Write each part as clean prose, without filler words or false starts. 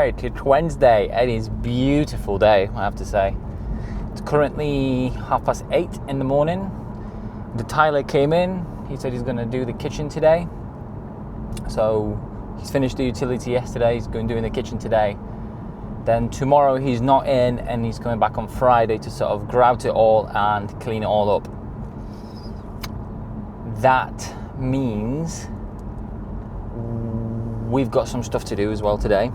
right, it's Wednesday. It is a beautiful day, I have to say. It's currently 8:30 in the morning. The Tyler came in. He said he's going to do the kitchen today. So he's finished the utility yesterday. He's going doing the kitchen today. Then tomorrow he's not in, and he's coming back on Friday to sort of grout it all and clean it all up. That means we've got some stuff to do as well today.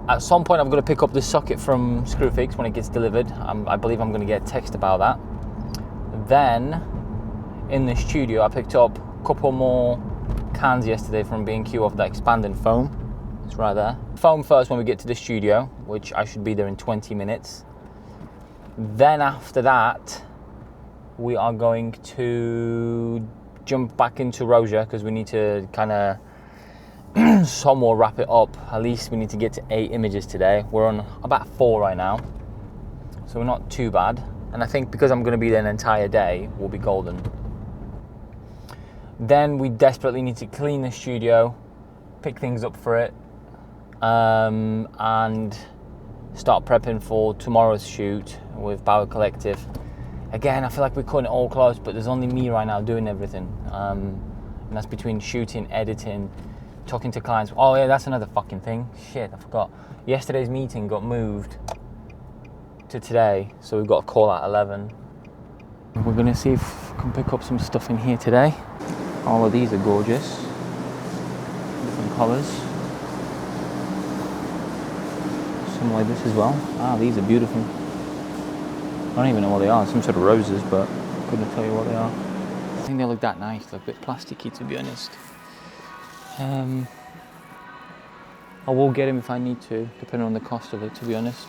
At some point I'm going to pick up the socket from Screwfix when it gets delivered. I believe I'm going to get a text about that. Then in the studio I picked up a couple more cans yesterday from B&Q of the expanding foam. It's right there. Foam first when we get to the studio, which I should be there in 20 minutes. Then after that we are going to jump back into Roja because we need to kind of somewhat wrap it up. At least we need to get to 8 images today. We're on about 4 right now, so we're not too bad. And I think because I'm going to be there an entire day, we'll be golden. Then we desperately need to clean the studio, pick things up for it, and start prepping for tomorrow's shoot with Power Collective. Again, I feel like we're cutting it all close, but there's only me right now doing everything. And that's between shooting, editing, talking to clients. Oh yeah, that's another fucking thing. Shit, I forgot. Yesterday's meeting got moved to today, so we've got a call at 11. We're gonna see if we can pick up some stuff in here today. All of these are gorgeous. Different colors. Some like this as well. Ah, these are beautiful. I don't even know what they are. Some sort of roses, but couldn't tell you what they are. I think they look that nice. They're a bit plasticky, to be honest. I will get them if I need to, depending on the cost of it, to be honest.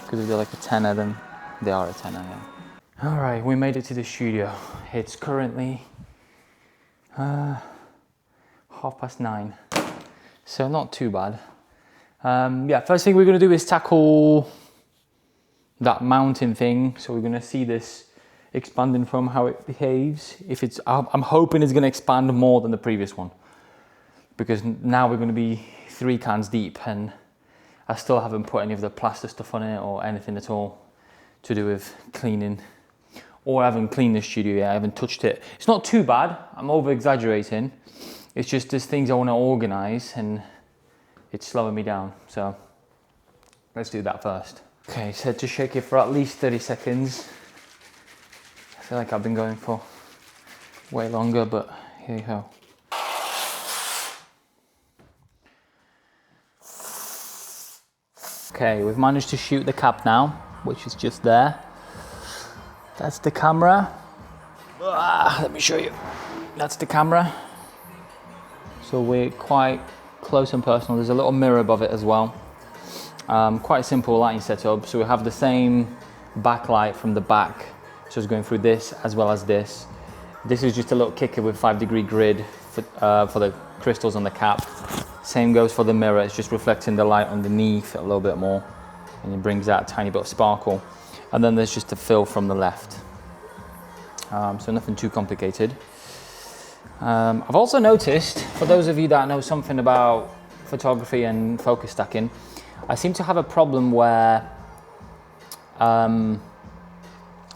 Because if they're like a tenner, then they are a tenner, yeah. All right, we made it to the studio. It's currently 9:30, so not too bad. Yeah, first thing we're gonna do is tackle that mountain thing. So we're gonna see this expanding foam, how it behaves. If it's, I'm hoping it's gonna expand more than the previous one, because now we're gonna be 3 cans deep, and I still haven't put any of the plaster stuff on it or anything at all to do with cleaning. Or I haven't cleaned the studio yet, I haven't touched it. It's not too bad, I'm over exaggerating. It's just there's things I wanna organize and it's slowing me down. So let's do that first. Okay, said to shake it for at least 30 seconds. I feel like I've been going for way longer, but here you go. Okay, we've managed to shoot the cap now, which is just there. That's the camera. Let me show you. That's the camera. So we're quite close and personal. There's a little mirror above it as well. Quite simple lighting setup. So we have the same backlight from the back. So it's going through this as well as this. This is just a little kicker with 5-degree grid for the crystals on the cap. Same goes for the mirror. It's just reflecting the light underneath a little bit more, and it brings out a tiny bit of sparkle. And then there's just a fill from the left. So nothing too complicated. I've also noticed, for those of you that know something about photography and focus stacking, I seem to have a problem where, hold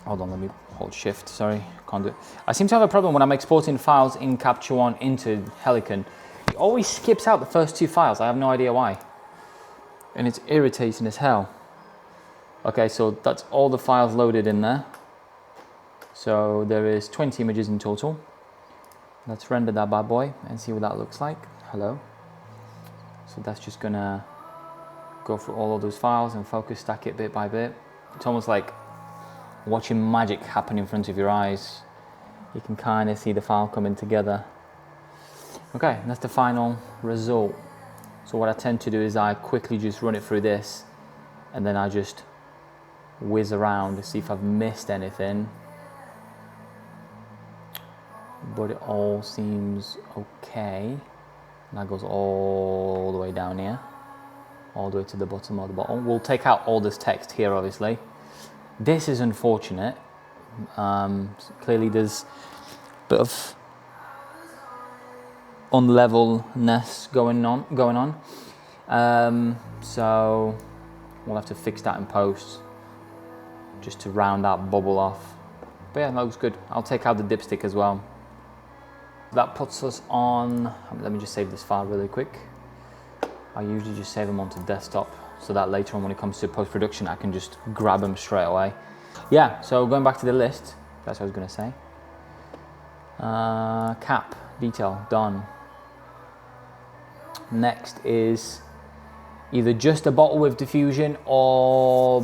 on, let me hold shift, sorry, can't do it. I seem to have a problem when I'm exporting files in Capture One into Helicon. It always skips out the first 2 files, I have no idea why. And it's irritating as hell. Okay, so that's all the files loaded in there. So there is 20 images in total. Let's render that bad boy and see what that looks like. Hello. So that's just gonna go through all of those files and focus stack it bit by bit. It's almost like watching magic happen in front of your eyes. You can kind of see the file coming together. Okay, that's the final result. So what I tend to do is I quickly just run it through this, and then I just whiz around to see if I've missed anything. But it all seems okay. And that goes all the way down here, all the way to the bottom of the bottle. We'll take out all this text here, obviously. This is unfortunate. Clearly there's a bit of unlevelness going on. So we'll have to fix that in post, just to round that bubble off. But yeah, that looks good. I'll take out the dipstick as well. That puts us on, let me just save this file really quick. I usually just save them onto desktop so that later on when it comes to post-production, I can just grab them straight away. Yeah, so going back to the list, that's what I was gonna say. Cap, detail, done. Next is either just a bottle with diffusion or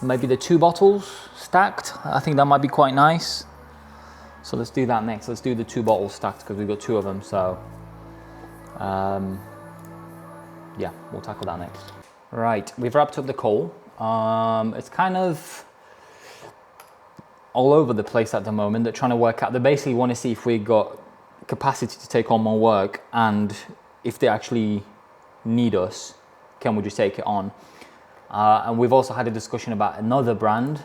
maybe the 2 bottles stacked. I think that might be quite nice. So let's do that next. Let's do the 2 bottles stacked because we've got 2 of them. So yeah, we'll tackle that next. Right, we've wrapped up the coal. It's kind of all over the place at the moment. They're trying to work out, they basically want to see if we got capacity to take on more work, and if they actually need us, can we just take it on? And we've also had a discussion about another brand,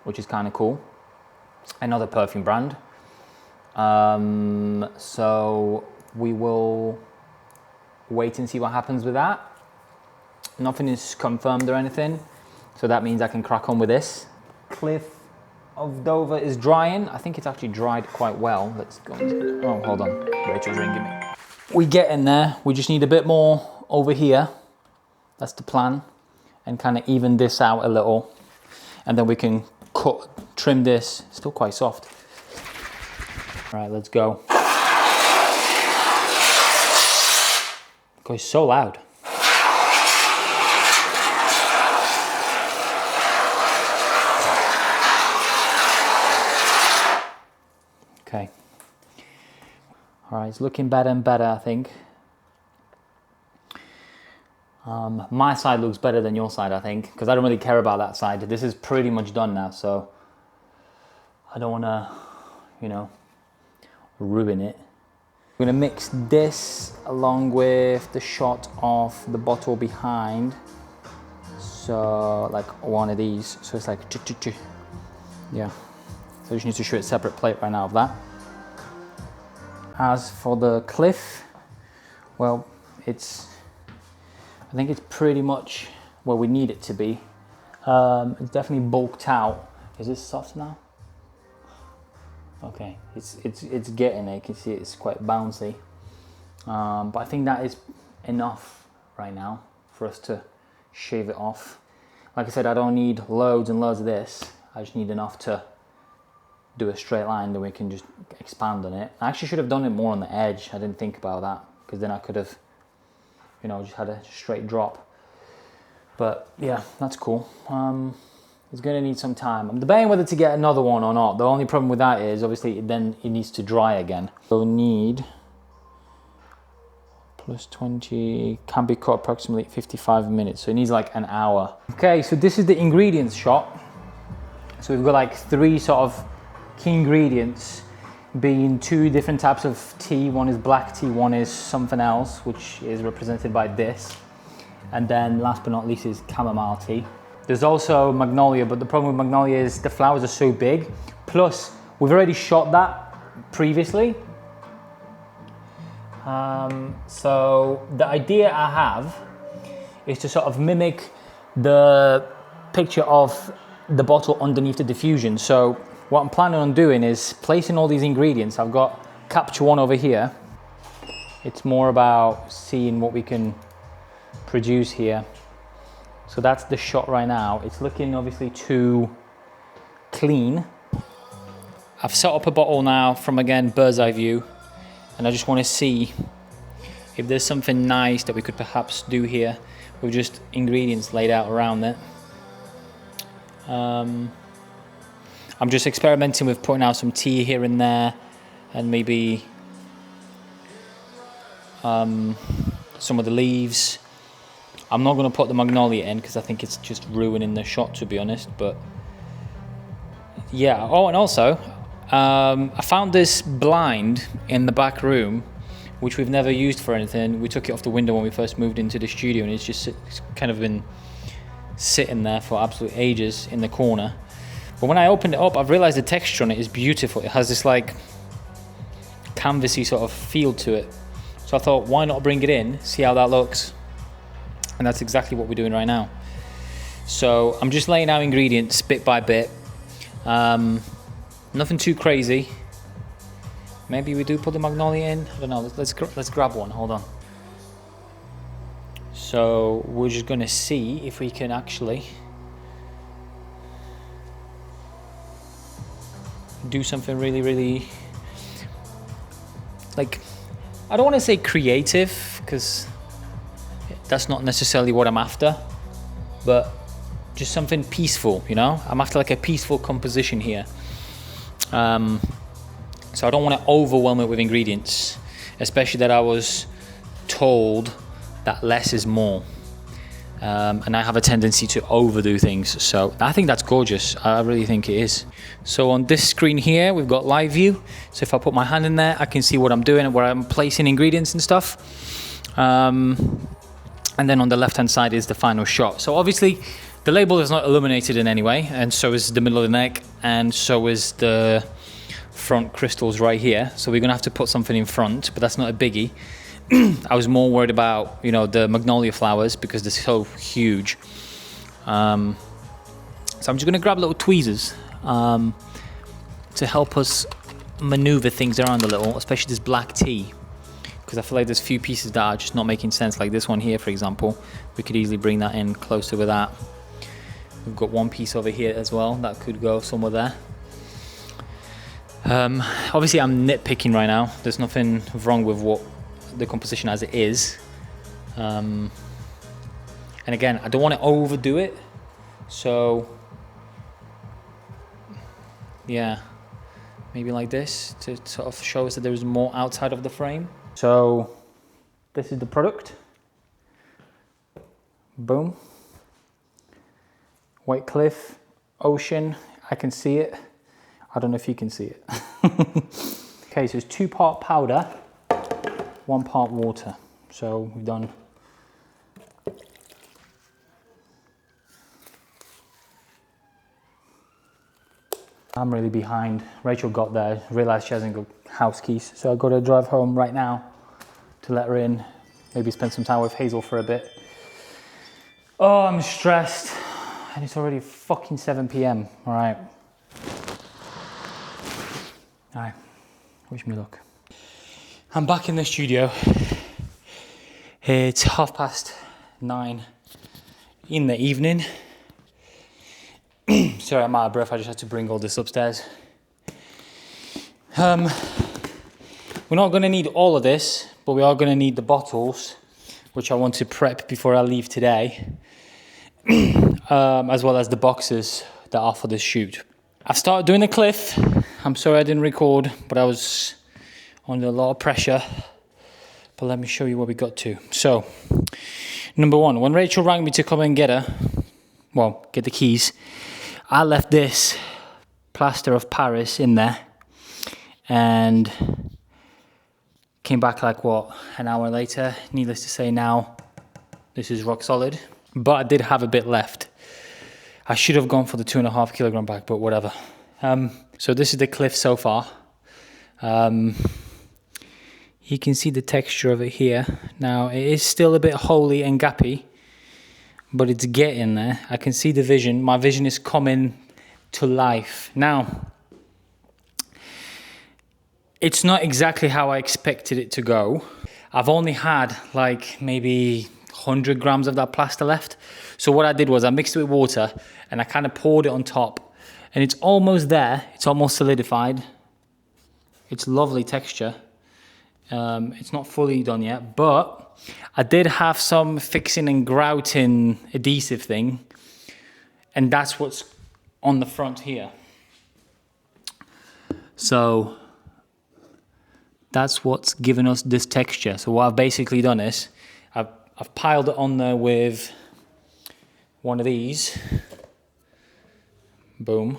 which is kind of cool. Another perfume brand. So we will wait and see what happens with that. Nothing is confirmed or anything, so that means I can crack on with this. Cliff of Dover is drying. I think it's actually dried quite well. Let's go. Oh, hold on. Rachel's ringing me. We get in there. We just need a bit more over here. That's the plan. And kind of even this out a little. And then we can trim this. Still quite soft. All right, let's go. God, it's so loud. Okay. All right, it's looking better and better, I think. My side looks better than your side, I think, because I don't really care about that side. This is pretty much done now, so I don't want to, you know, ruin it. I'm going to mix this along with the shot of the bottle behind. So, like one of these. So it's like, yeah. So I just need to shoot a separate plate right now of that. As for the cliff, well, I think it's pretty much where we need it to be. It's definitely bulked out. Is this soft now? Okay, it's getting there. You can see it's quite bouncy. But I think that is enough right now for us to shave it off. Like I said, I don't need loads and loads of this. I just need enough to do a straight line, then we can just expand on it. I actually should have done it more on the edge. I didn't think about that, because then I could have, you know, just had a straight drop. But yeah, that's cool. It's gonna need some time. I'm debating whether to get another one or not. The only problem with that is obviously then it needs to dry again. So need plus 20, can be cut approximately 55 minutes. So it needs like an hour. Okay, so this is the ingredients shot. So we've got like 3 sort of key ingredients, being 2 different types of tea. One is black tea, one is something else, which is represented by this. And then last but not least is chamomile tea. There's also magnolia, but the problem with magnolia is the flowers are so big. Plus, we've already shot that previously. So the idea I have is to sort of mimic the picture of the bottle underneath the diffusion. So what I'm planning on doing is placing all these ingredients. I've got capture one over here. It's more about seeing what we can produce here. So that's the shot right now. It's looking obviously too clean. I've set up a bottle now from, again, bird's eye view, and I just want to see if there's something nice that we could perhaps do here with just ingredients laid out around it. I'm just experimenting with putting out some tea here and there, and maybe some of the leaves. I'm not going to put the magnolia in because I think it's just ruining the shot, to be honest. But yeah. Oh, and also I found this blind in the back room, which we've never used for anything. We took it off the window when we first moved into the studio, and it's kind of been sitting there for absolute ages in the corner. But when I opened it up, I've realized the texture on it is beautiful. It has this like canvasy sort of feel to it. So I thought, why not bring it in, see how that looks? And that's exactly what we're doing right now. So I'm just laying out ingredients bit by bit. Nothing too crazy. Maybe we do put the magnolia in. I don't know. Let's grab one. Hold on. So we're just gonna see if we can actually do something really, really, like, I don't want to say creative, because that's not necessarily what I'm after, but just something peaceful, you know? I'm after like a peaceful composition here. So I don't want to overwhelm it with ingredients, especially that I was told that less is more. And I have a tendency to overdo things. So I think that's gorgeous. I really think it is. So on this screen here, we've got live view. So if I put my hand in there, I can see what I'm doing and where I'm placing ingredients and stuff. And then on the left-hand side is the final shot. So obviously the label is not illuminated in any way, and so is the middle of the neck, and so is the front crystals right here. So we're gonna have to put something in front, but that's not a biggie. I was more worried about, you know, the magnolia flowers because they're so huge. So I'm just gonna grab little tweezers to help us maneuver things around a little, especially this black tea, because I feel like there's a few pieces that are just not making sense, like this one here, for example. We could easily bring that in closer with that. We've got one piece over here as well that could go somewhere there. Obviously I'm nitpicking right now. There's nothing wrong with what the composition as it is. And again, I don't want to overdo it. So yeah, maybe like this to sort of show us that there is more outside of the frame. So this is the product. Boom. White cliff, ocean, I can see it. I don't know if you can see it. Okay, so it's 2-part powder, 1 part water. So we've done. I'm really behind. Rachel got there, realized she hasn't got house keys. So I've got to drive home right now to let her in. Maybe spend some time with Hazel for a bit. Oh, I'm stressed. And it's already fucking 7 p.m. All right. All right. Wish me luck. I'm back in the studio. It's 9:30 in the evening. Sorry, I'm out of breath. I just had to bring all this upstairs. We're not going to need all of this, but we are going to need the bottles, which I want to prep before I leave today. As well as the boxes that are for this shoot. I've started doing the cliff. I'm sorry I didn't record, but I was under a lot of pressure. But let me show you what we got to. So, number one, when Rachel rang me to come and get the keys, I left this plaster of Paris in there and came back like what, an hour later. Needless to say, now this is rock solid. But I did have a bit left. I should have gone for the 2.5 kilogram bag, but whatever. So this is the cliff so far. You can see the texture of it here. Now it is still a bit holy and gappy, but it's getting there. I can see the vision. My vision is coming to life. Now, it's not exactly how I expected it to go. I've only had like maybe 100 grams of that plaster left. So what I did was I mixed it with water and I kind of poured it on top, and it's almost there. It's almost solidified. It's lovely texture. It's not fully done yet, but I did have some fixing and grouting adhesive thing, and that's what's on the front here. So that's what's given us this texture. So what I've basically done is I've piled it on there with one of these, boom,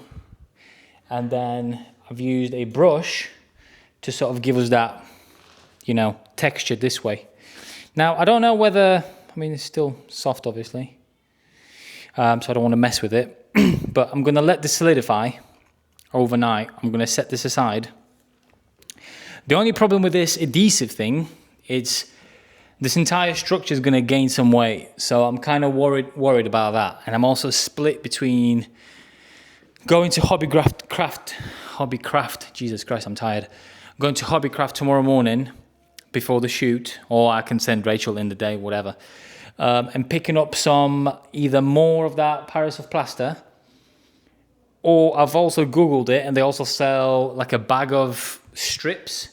and then I've used a brush to sort of give us that, you know, texture this way. Now, I don't know whether, I mean, it's still soft, obviously, so I don't want to mess with it, but I'm going to let this solidify overnight. I'm going to set this aside. The only problem with this adhesive thing, it's this entire structure is going to gain some weight. So I'm kind of worried about that. And I'm also split between going to Hobbycraft, Jesus Christ, I'm tired. Going to Hobbycraft tomorrow morning before the shoot, or I can send Rachel in the day, whatever. And picking up some, either more of that Paris of plaster, or I've also Googled it and they also sell like a bag of strips,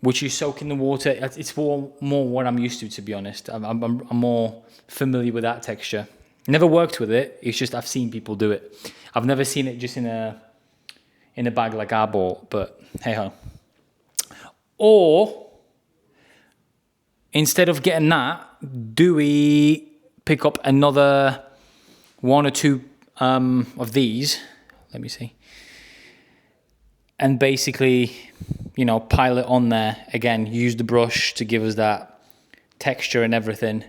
which you soak in the water. It's more what I'm used to be honest. I'm more familiar with that texture. Never worked with it. It's just I've seen people do it. I've never seen it just in a bag like I bought, but hey ho. Or instead of getting that, do we pick up another 1 or 2 of these? Let me see. And basically, you know, pile it on there. Again, use the brush to give us that texture and everything.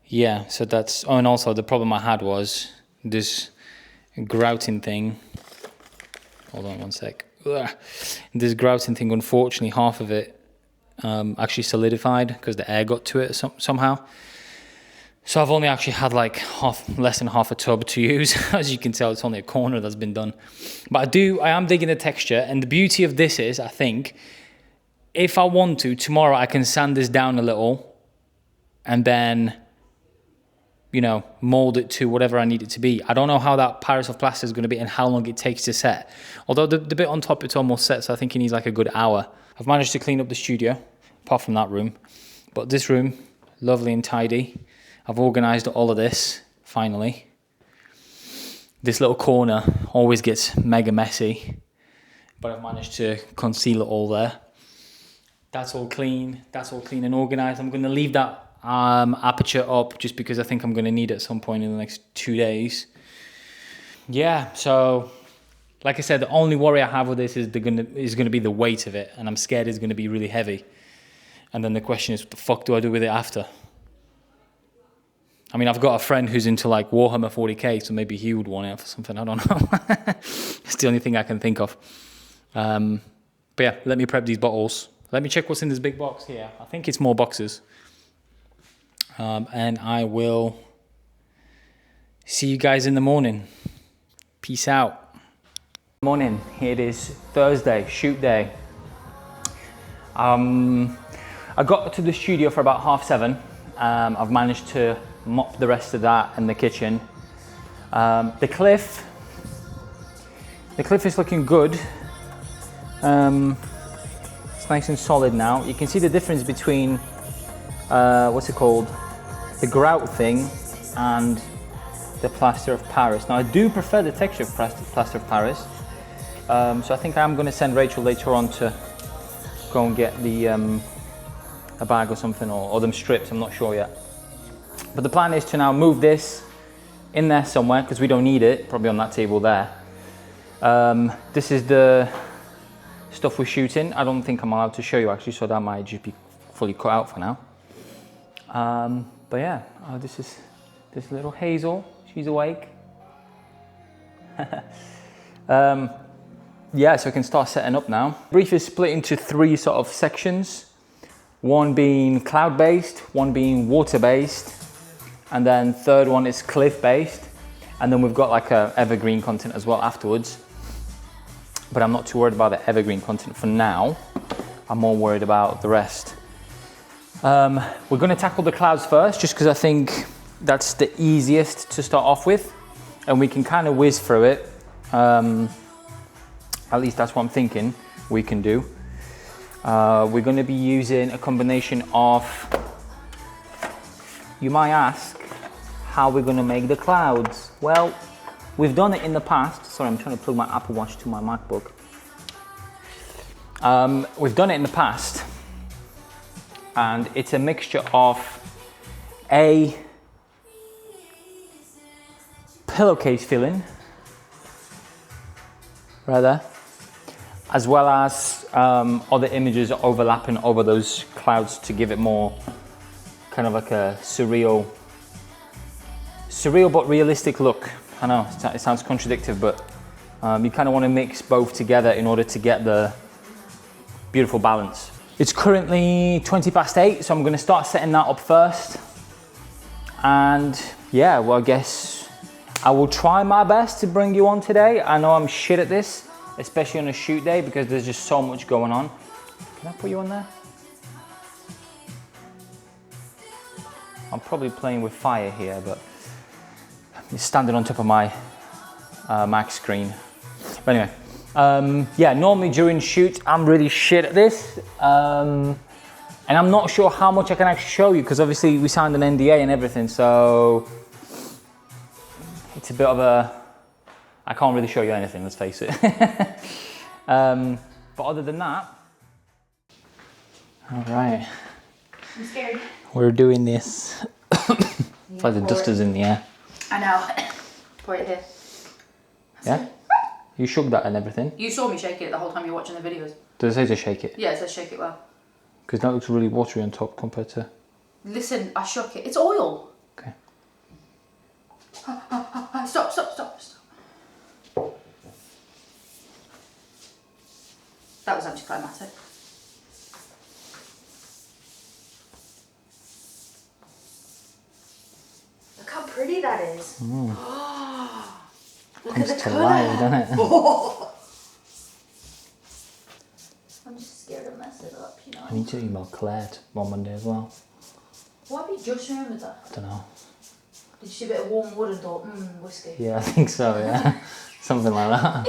Yeah, so that's... Oh, and also the problem I had was this grouting thing. Hold on one sec. Ugh. This grouting thing, unfortunately, half of it actually solidified because the air got to it somehow. So I've only actually had like less than half a tub to use. As you can tell, it's only a corner that's been done. But I am digging the texture. And the beauty of this is, I think, if I want to, tomorrow I can sand this down a little and then, you know, mold it to whatever I need it to be. I don't know how that Paris of plaster is going to be and how long it takes to set. Although the bit on top, it's almost set, so I think it needs like a good hour. I've managed to clean up the studio, apart from that room. But this room, lovely and tidy. I've organised all of this, finally. This little corner always gets mega messy, but I've managed to conceal it all there. That's all clean and organised. I'm going to leave that aperture up just because I think I'm going to need it at some point in the next 2 days. Yeah, so like I said, the only worry I have with this is going to be the weight of it, and I'm scared it's going to be really heavy. And then the question is, what the fuck do I do with it after? I mean, I've got a friend who's into like Warhammer 40k, so maybe he would want it for something, I don't know. It's the only thing I can think of. But yeah, let me prep these bottles. Let me check what's in this big box here. I think it's more boxes. And I will see you guys in the morning. Peace out. Morning, it is Thursday, shoot day. I got to the studio for about 7:30. I've managed to mop the rest of that in the kitchen. The cliff is looking good. It's nice and solid now. You can see the difference between what's it called, the grout thing and the plaster of Paris. Now I do prefer the texture of plaster of Paris, so I think I'm going to send Rachel later on to go and get a bag or something, or them strips, I'm not sure yet. But the plan is to now move this in there somewhere because we don't need it, probably on that table there. This is the stuff we're shooting. I don't think I'm allowed to show you actually, so that might just be fully cut out for now. But yeah, this is this little Hazel, she's awake. Yeah, so we can start setting up now. Brief is split into 3 sort of sections. One being cloud-based, one being water-based, and then third one is cliff-based. And then we've got like a evergreen content as well afterwards. But I'm not too worried about the evergreen content for now. I'm more worried about the rest. We're going to tackle the clouds first, just because I think that's the easiest to start off with, and we can kind of whiz through it. At least that's what I'm thinking we can do. We're going to be using a combination of, you might ask, how we're going to make the clouds. Well, we've done it in the past. Sorry, I'm trying to plug my Apple Watch to my MacBook. We've done it in the past, and it's a mixture of a pillowcase filling, rather, as well as other images overlapping over those clouds to give it more kind of like a surreal but realistic look. I know it sounds contradictory, but You kind of want to mix both together in order to get the beautiful balance. It's currently 20 past 8, so I'm going to start setting that up first. And yeah, well, I guess I will try my best to bring you on today. I know I'm shit at this, especially on a shoot day, because there's just so much going on. Can I put you on there? I'm probably playing with fire here, but it's standing on top of my Mac screen. But anyway, yeah, normally during shoot, I'm really shit at this. And I'm not sure how much I can actually show you, because obviously we signed an NDA and everything, so it's a bit of a, I can't really show you anything, let's face it. But other than that, all right. I'm scared. We're doing this. It's like the duster's in the air. I know. Pour it here. Yeah? You shook that and everything. You saw me shake it the whole time you were watching the videos. Does it say to shake it? Yeah, it says shake it well. Because that looks really watery on top compared to... Listen, I shook it. It's oil. Okay. Stop, stop, stop, stop. That was anticlimactic. Look how pretty that is. Mm. Look Comes at the to colour. life, doesn't it? Oh. I'm just scared to mess it up, you know. I need to email Claire on Monday as well. Why have you just remembered that? I don't know. Did you see a bit of warm wood and thought, whiskey? Yeah, I think so, yeah. Something like that.